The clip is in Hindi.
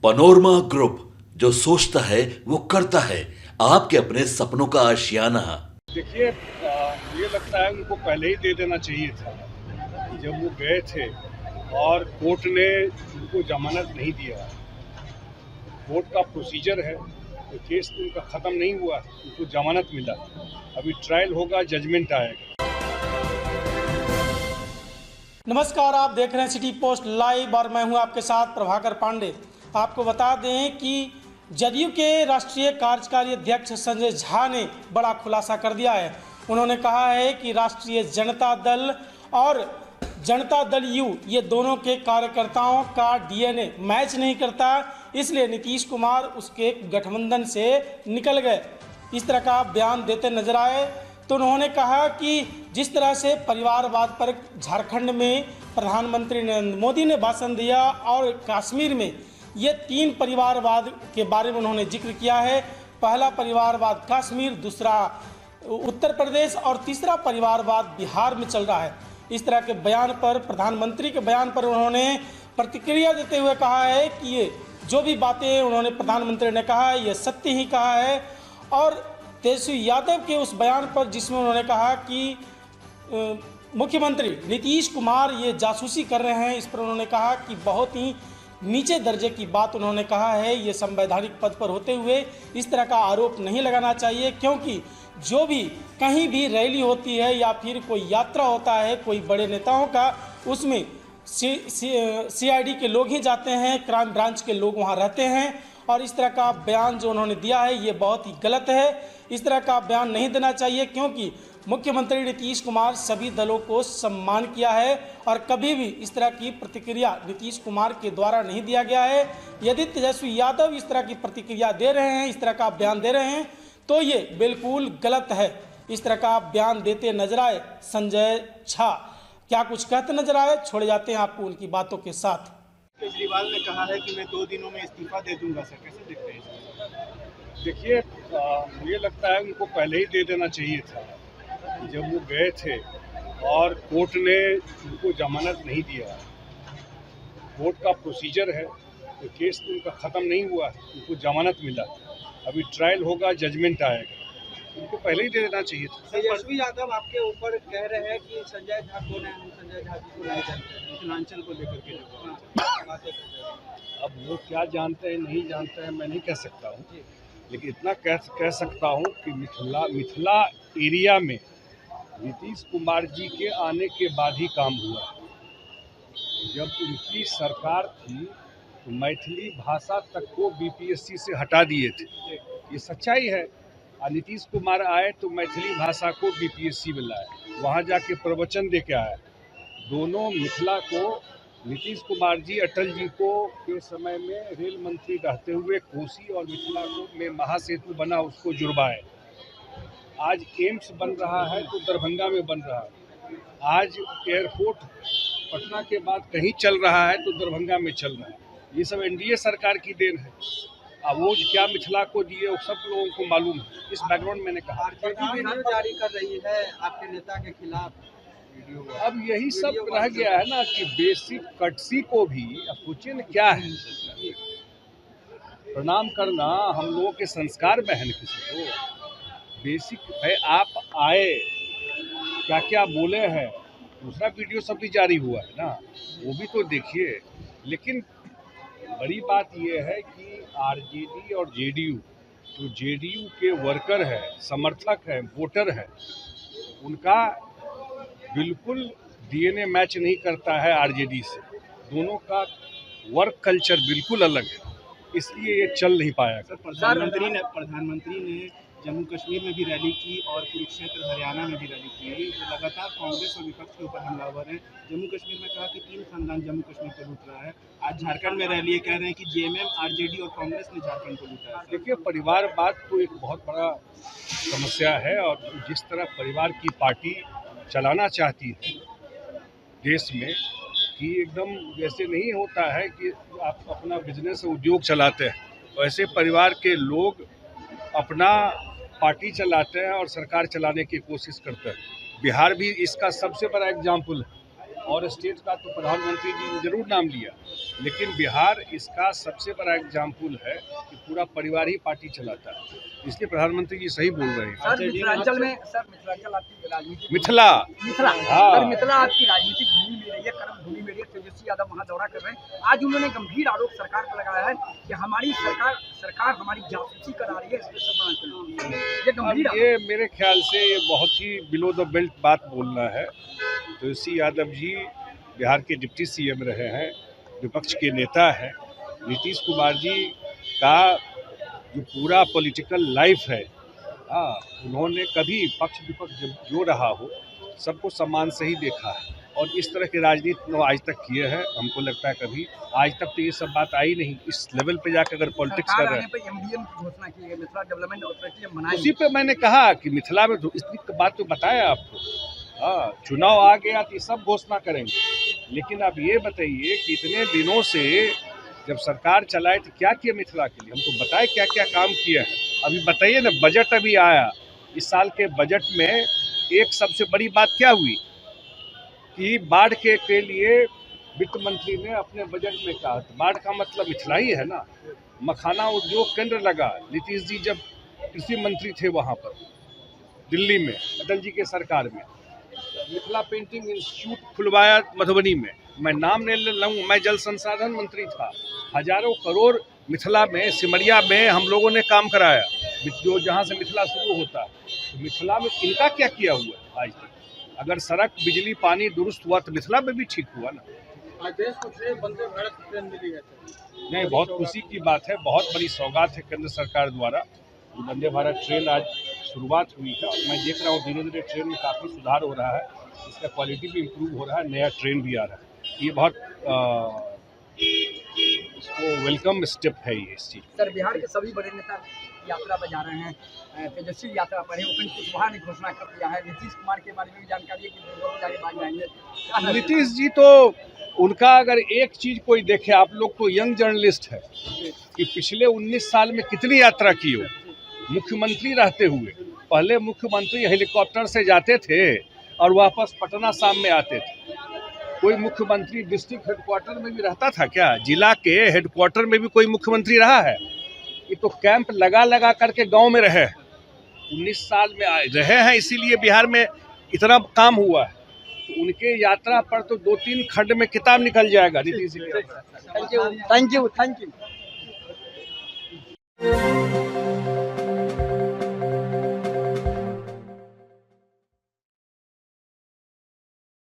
पनोरमा ग्रुप, जो सोचता है वो करता है। आपके अपने सपनों का आशियाना। देखिए, मुझे लगता है उनको पहले ही दे देना चाहिए था। जब वो गए थे और कोर्ट ने उनको जमानत नहीं दिया, कोर्ट का प्रोसीजर है, तो केस तो उनका ख़त्म नहीं हुआ, उनको जमानत मिला। अभी ट्रायल होगा, जजमेंट आएगा। नमस्कार, आप देख रहे हैं सिटी पोस्ट लाइव और मैं हूं आपके साथ प्रभाकर पांडे। आपको बता दें कि जदयू के राष्ट्रीय कार्यकारी अध्यक्ष संजय झा ने बड़ा खुलासा कर दिया है। उन्होंने कहा है कि राष्ट्रीय जनता दल और जनता दल यू ये दोनों के कार्यकर्ताओं का डीएनए मैच नहीं करता, इसलिए नीतीश कुमार उसके गठबंधन से निकल गए। इस तरह का बयान देते नजर आए। तो उन्होंने कहा कि जिस तरह से परिवारवाद पर झारखंड में प्रधानमंत्री नरेंद्र मोदी ने भाषण दिया और कश्मीर में ये 3 परिवारवाद के बारे में उन्होंने जिक्र किया है। पहला परिवारवाद कश्मीर, दूसरा उत्तर प्रदेश और तीसरा परिवारवाद बिहार में चल रहा है। इस तरह के बयान पर, प्रधानमंत्री के बयान पर उन्होंने प्रतिक्रिया देते हुए कहा है कि ये जो भी बातें उन्होंने प्रधानमंत्री ने कहा है ये सत्य ही कहा है। और तेजस्वी यादव के उस बयान पर जिसमें उन्होंने कहा कि मुख्यमंत्री नीतीश कुमार ये जासूसी कर रहे हैं, इस पर उन्होंने कहा कि बहुत ही नीचे दर्जे की बात उन्होंने कहा है। ये संवैधानिक पद पर होते हुए इस तरह का आरोप नहीं लगाना चाहिए, क्योंकि जो भी कहीं भी रैली होती है या फिर कोई यात्रा होता है कोई बड़े नेताओं का, उसमें सीआईडी के लोग ही जाते हैं, क्राइम ब्रांच के लोग वहाँ रहते हैं। और इस तरह का बयान जो उन्होंने दिया है ये बहुत ही गलत है। इस तरह का बयान नहीं देना चाहिए, क्योंकि मुख्यमंत्री नीतीश कुमार सभी दलों को सम्मान किया है और कभी भी इस तरह की प्रतिक्रिया नीतीश कुमार के द्वारा नहीं दिया गया है। यदि तेजस्वी यादव इस तरह की प्रतिक्रिया दे रहे हैं, इस तरह का बयान दे रहे हैं, तो ये बिल्कुल गलत है। इस तरह का बयान देते नजर आए संजय झा। क्या कुछ कहते नजर आए, छोड़े जाते हैं आपको उनकी बातों के साथ। केजरीवाल ने कहा है कि मैं 2 दिनों में इस्तीफा दे दूंगा। सर, कैसे देखते हैं इसको? देखिए, मुझे लगता है उनको पहले ही दे देना चाहिए था। जब वो गए थे और कोर्ट ने उनको जमानत नहीं दिया, कोर्ट का प्रोसीजर है, तो केस तो उनका ख़त्म नहीं हुआ, उनको जमानत मिला। अभी ट्रायल होगा, जजमेंट आएगा, उनको पहले ही दे देना चाहिए था। तेजस्वी यादव आपके ऊपर कह रहे हैं कि संजय झा कौन है, हम संजय झा जी को नहीं जानते हैं, मिथिलांचल को लेकर के बातें कर रहे हैं। अब वो क्या जानते हैं नहीं जानते हैं मैं नहीं कह सकता हूँ, लेकिन इतना कह सकता हूँ कि मिथिला एरिया में नीतीश कुमार जी के आने के बाद ही काम हुआ। जब उनकी सरकार थी तो मैथिली भाषा तक को बीपीएससी से हटा दिए थे, ये सच्चाई है। और नीतीश कुमार आए तो मैथिली भाषा को बीपीएससी में लाए, वहाँ जाके प्रवचन दे के आए। दोनों मिथिला को नीतीश कुमार जी अटल जी को के समय में रेल मंत्री रहते हुए कोसी और मिथिला को में महासेतु बना, उसको जुड़वाए। आज एम्स बन रहा है तो दरभंगा में बन रहा है। आज एयरपोर्ट पटना के बाद कहीं चल रहा है तो दरभंगा में चल रहा है। ये सब एनडीए सरकार की देन है। अब वो क्या मिथिला को दिए वो सब लोगों को मालूम है। इस बैकग्राउंड मैंने कहा। आरजेडी वीडियो जारी कर रही है आपके नेता के खिलाफ। अब यही सब रह गया है ना कि बेसिक कटसी को भी अब सोचिए न क्या है। प्रणाम करना हम लोगों के संस्कार में है न, किसी को बेसिक है। आप आए, क्या क्या बोले हैं, दूसरा वीडियो सब भी जारी हुआ है ना, वो भी तो देखिए। लेकिन बड़ी बात यह है कि आरजेडी और जेडीयू, जो जेडीयू के वर्कर है, समर्थक है, वोटर है, उनका बिल्कुल डीएनए मैच नहीं करता है आरजेडी से। दोनों का वर्क कल्चर बिल्कुल अलग है, इसलिए ये चल नहीं पाया। सर, प्रधानमंत्री ने जम्मू कश्मीर में भी रैली की और कुरुक्षेत्र हरियाणा में भी रैली की। लगातार कांग्रेस और विपक्ष के ऊपर हमलावर हैं। जम्मू कश्मीर में कहा कि 3 खानदान जम्मू कश्मीर को लूट रहा है। आज झारखंड में रैली है, कह रहे हैं कि जेएमएम, आरजेडी और कांग्रेस ने झारखंड को लूटा है। देखिए, परिवारवाद तो एक बहुत बड़ा समस्या है, और जिस तरह परिवार की पार्टी चलाना चाहती है देश में, कि एकदम जैसे नहीं होता है कि आप अपना बिजनेस उद्योग चलाते हैं, वैसे परिवार के लोग अपना पार्टी चलाते हैं और सरकार चलाने की कोशिश करते हैं। बिहार भी इसका सबसे बड़ा एग्जाम्पल है। और स्टेट का तो प्रधानमंत्री जी ने जरूर नाम लिया, लेकिन बिहार इसका सबसे बड़ा एग्जाम्पल है कि पूरा परिवार ही पार्टी चलाता है, इसलिए प्रधानमंत्री जी सही बोल रहे हैं। सर मिथिलांचल में मिथिलांचल आपकी राजनीति मिथिला हाँ। सर मिथिला आपकी राजनीतिक भूमि में रही है, कर्म भूमि में रही है। तेजस्वी यादव वहाँ दौरा कर रहे हैं। आज उन्होंने गंभीर आरोप सरकार पर लगाया है कि हमारी सरकार हमारी जासूसी करा रही है, ये गंभीर अब ये मेरे ख्याल से ये बहुत ही बिलो द बेल्ट बात बोलना है। तेजस्वी यादव जी बिहार के डिप्टी सीएम रहे हैं, विपक्ष के नेता हैं। नीतीश कुमार जी का जो पूरा पॉलिटिकल लाइफ है, उन्होंने कभी पक्ष विपक्ष जो रहा हो सबको सम्मान से ही देखा है, और इस तरह की राजनीति वो आज तक किए हैं। हमको लगता है कभी आज तक तो ये सब बात आई नहीं, इस लेवल पे जाकर अगर पॉलिटिक्स कर रहे हैं। एमडीएम की घोषणा की है, मिथिला डेवलपमेंट ऑथोरिटी बनाई, उसी पे मैंने कहा कि मिथिला में इस बात तो बताया आपको। चुनाव आ गया तो ये सब घोषणा करेंगे, लेकिन अब ये बताइए कि इतने दिनों से जब सरकार चलाए तो क्या किया मिथिला के लिए, हमको बताए क्या क्या काम किया है। अभी बताइए ना, बजट अभी आया, इस साल के बजट में एक सबसे बड़ी बात क्या हुई कि बाढ़ के लिए वित्त मंत्री ने अपने बजट में कहा, तो बाढ़ का मतलब मिथिला ही है ना। मखाना उद्योग केंद्र लगा, नीतीश जी जब कृषि मंत्री थे वहाँ पर दिल्ली में अटल जी के सरकार में। मिथिला पेंटिंग इंस्टीट्यूट खुलवाया मधुबनी में, मैं नाम नहीं लूँ, मैं जल संसाधन मंत्री था। हजारों करोड़ मिथिला में, सिमरिया में हम लोगों ने काम कराया, जो जहाँ से मिथिला शुरू होता है। तो मिथिला में इनका क्या किया हुआ है आज तक? अगर सड़क बिजली पानी दुरुस्त हुआ तो मिथिला में भी ठीक हुआ ना। देश को वंदे भारत ट्रेन मिली है। नहीं, बहुत खुशी की बात है, बहुत बड़ी सौगात है केंद्र सरकार द्वारा। वंदे भारत ट्रेन आज शुरुआत हुई है, और मैं देख रहा हूँ धीरे धीरे ट्रेन में काफ़ी सुधार हो रहा है, इसका क्वालिटी भी इम्प्रूव हो रहा है, नया ट्रेन भी आ रहा है। ये बहुत इसको वेलकम स्टेप है ये इस चीज़। सर बिहार के सभी बड़े नेता यात्रा पर जा रहे हैं, तेजस्वी यात्रा पर है, उपेंद्र कुशवाहा ने घोषणा कर दिया है। नीतीश कुमार के बारे में भी जानकारी है कि दुर्गा पूजा के बाद जाएंगे। नीतीश जी तो उनका अगर एक चीज़ कोई देखे, आप लोग तो यंग जर्नलिस्ट है, कि पिछले 19 साल में कितनी यात्रा की हो मुख्यमंत्री रहते हुए। पहले मुख्यमंत्री हेलीकॉप्टर से जाते थे और वापस पटना शाम में आते थे। कोई मुख्यमंत्री डिस्ट्रिक्ट हेडक्वार्टर में भी रहता था क्या? जिला के हेडक्वार्टर में भी कोई मुख्यमंत्री रहा है? ये तो कैंप लगा करके गांव में रहे, 19 साल में रहे हैं, इसीलिए बिहार में इतना काम हुआ है। तो उनके यात्रा पर तो 2-3 खंड में किताब निकल जाएगा नीतीश जी। Thank you.